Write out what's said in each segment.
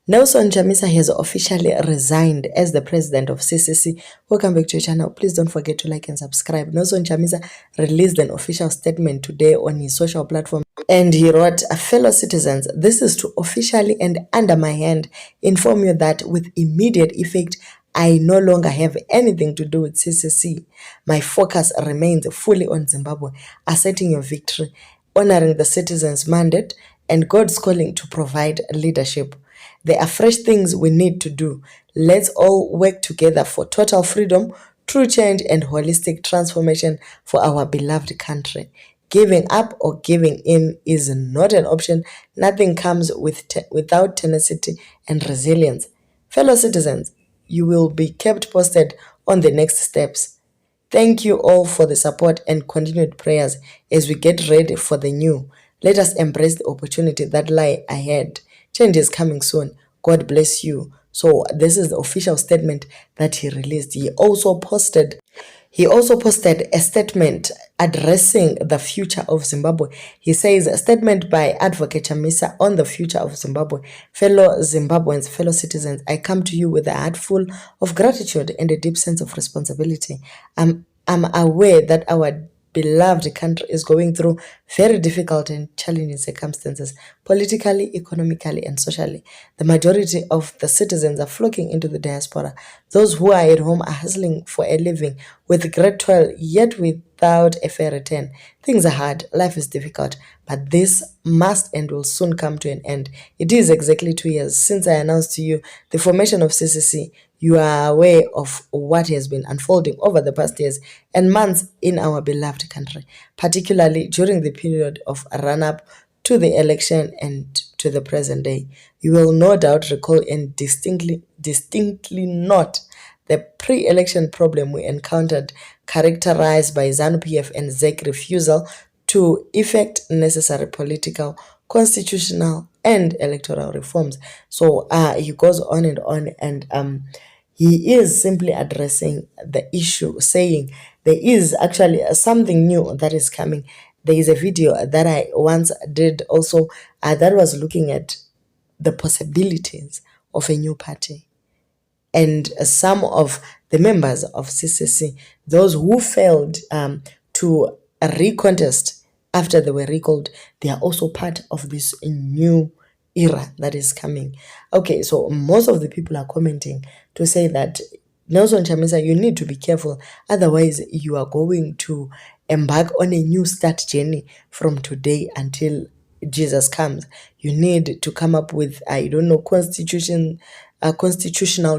Nelson Chamisa has officially resigned as the president of CCC. Welcome back to your channel. Please don't forget to like and subscribe. Nelson Chamisa released an official statement today on his social platform, and he wrote, "Fellow citizens, this is to officially and under my hand inform you that with immediate effect, I no longer have anything to do with CCC. My focus remains fully on Zimbabwe, asserting your victory, honoring the citizens' mandate, and God's calling to provide leadership. There are fresh things we need to do. Let's all work together for total freedom, true change, and holistic transformation for our beloved country. Giving up or giving in is not an option. Nothing comes without tenacity and resilience. Fellow citizens, you will be kept posted on the next steps. Thank you all for the support and continued prayers as we get ready for the new. Let us embrace the opportunity that lie ahead. Change is coming soon. God bless you." So this is the official statement that he released. He also posted a statement addressing the future of Zimbabwe. He says, "A statement by Advocate Chamisa on the future of Zimbabwe. Fellow Zimbabweans, fellow citizens, I come to you with a heart full of gratitude and a deep sense of responsibility. I'm aware that our beloved country is going through very difficult and challenging circumstances, politically, economically, and socially. The majority of the citizens are flocking into the diaspora. Those who are at home are hustling for a living with great toil, yet without a fair return. Things are hard, life is difficult, but this must and will soon come to an end. It is exactly 2 years since I announced to you the formation of CCC. You are aware of what has been unfolding over the past years and months in our beloved country, particularly during the period of run-up to the election and to the present day. You will no doubt recall and distinctly note the pre-election problem we encountered, characterized by ZANU-PF and ZEC refusal to effect necessary political, constitutional, and electoral reforms." So he goes on, and he is simply addressing the issue, saying there is actually something new that is coming. There is a video that I once did also that was looking at the possibilities of a new party. And some of the members of CCC, those who failed to recontest after they were recalled, they are also part of this new era that is coming. Okay, so most of the people are commenting to say that, "Nelson Chamisa, you need to be careful, otherwise you are going to embark on a new start journey from today until Jesus comes. You need to come up with, I don't know, constitutional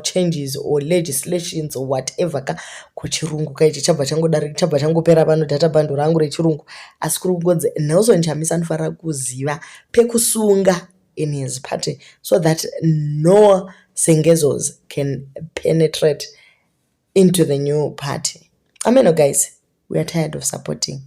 changes or legislations or whatever ka kuchirungu kaichi chabva changopera pano data bando rangu rechirungu, asi kuri kungodzi Nelson Chamisa anofanira kuziva pekusunga in his party so that no Sengezos can penetrate into the new party." Amen, guys. We are tired of supporting.